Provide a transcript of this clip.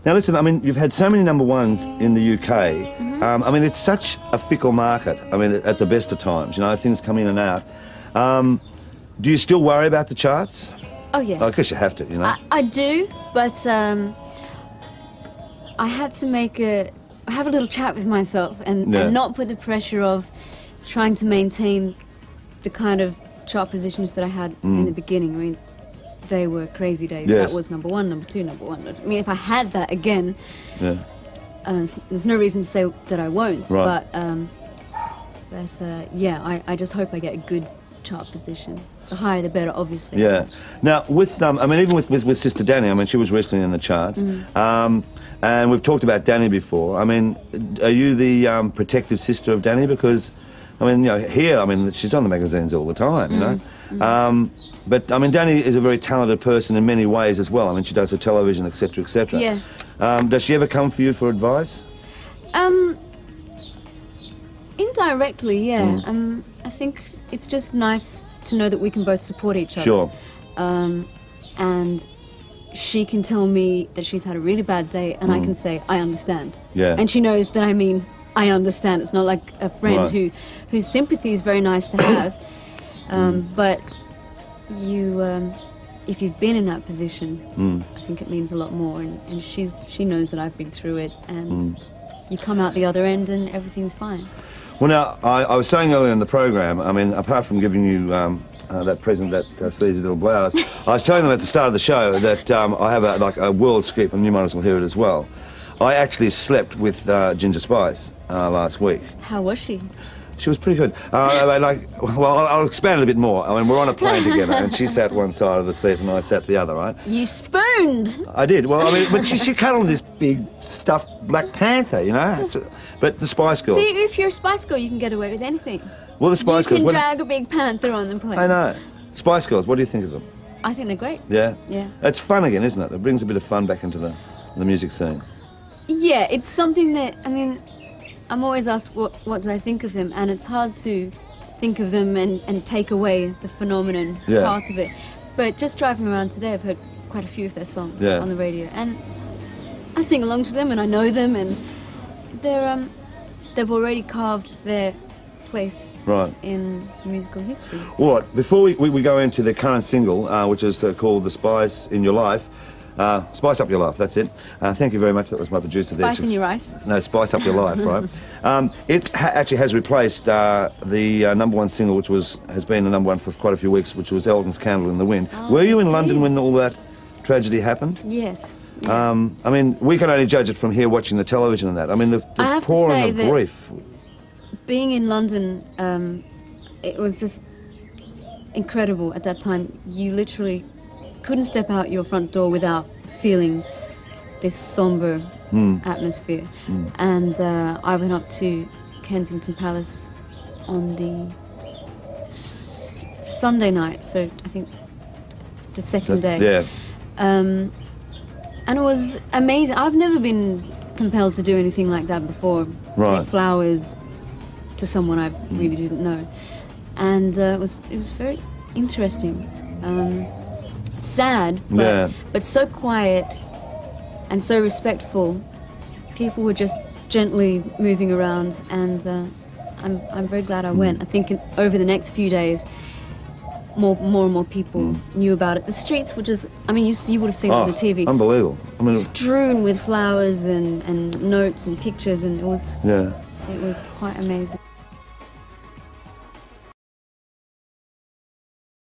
Now listen, I mean, you've had so many number ones in the UK. I mean, it's such a fickle market. I mean, at the best of times, you know, things come in and out. Do you still worry about the charts? Oh yeah. I guess you have to, you know. I do, but I had to have a little chat with myself and not put the pressure of trying to maintain the kind of chart positions that I had in the beginning. I mean, they were crazy days. Yes. That was number one, number two, number one. I mean, if I had that again, there's no reason to say that I won't. Right. But yeah, I just hope I get a good chart position. The higher, the better, obviously. Yeah. Now, with I mean, even with Sister Danny, I mean, she was recently in the charts. And we've talked about Danny before. I mean, are you the protective sister of Danny? Because, I mean, you know, here, I mean, she's on the magazines all the time, you know. But, I mean, Danny is a very talented person in many ways as well. I mean, she does the television, etc., etc. Yeah. Does she ever come for you for advice? Indirectly, yeah. I think it's just nice to know that we can both support each other. Sure. And she can tell me that she's had a really bad day, and I can say, I understand. Yeah. And she knows that I mean, I understand. It's not like a friend whose sympathy is very nice to have. But if you've been in that position, I think it means a lot more. And she knows that I've been through it, and you come out the other end and everything's fine. Well, now, I was saying earlier in the program, I mean, apart from giving you that present, that sleazy little blouse, I was telling them at the start of the show that I have a world scoop, and you might as well hear it as well. I actually slept with Ginger Spice last week. How was she? She was pretty good. Well, I'll expand it a bit more. I mean, we're on a plane together, and she sat one side of the seat and I sat the other, right? You spooned! I did. Well, I mean, but she cuddled this big, stuffed Black Panther, you know? But the Spice Girls... See, if you're a Spice Girl, you can get away with anything. Well, the Spice Girls... You can drag a big panther on the plane. I know. Spice Girls, what do you think of them? I think they're great. Yeah? Yeah. It's fun again, isn't it? It brings a bit of fun back into the music scene. Yeah, it's something that, I mean... I'm always asked what do I think of them, and it's hard to think of them and take away the phenomenon part of it. But just driving around today, I've heard quite a few of their songs on the radio, and I sing along to them, and I know them, and they've already carved their place in musical history. All right, before we go into their current single, which is called The Spice in Your Life, Spice Up Your Life, that's it. Thank you very much, that was my producer there. Spice in Your Rice? No, Spice Up Your Life, right? It actually has replaced the number one single, which has been the number one for quite a few weeks, which was Elton's Candle in the Wind. Oh, were you in London when all that tragedy happened? Yes. I mean, we can only judge it from here watching the television and that. I mean, the pouring of grief. Being in London, it was just incredible at that time. You literally couldn't step out your front door without feeling this somber atmosphere. And I went up to Kensington Palace on the Sunday night, so I think the second day. Yeah. And it was amazing. I've never been compelled to do anything like that before. Take flowers to someone I really didn't know. And it was very interesting. Sad, but so quiet and so respectful. People were just gently moving around, and I'm very glad I went. I think over the next few days, more and more people knew about it. The streets were just, I mean, you would have seen it on the TV. Unbelievable. I mean, strewn with flowers and notes and pictures, and it was quite amazing.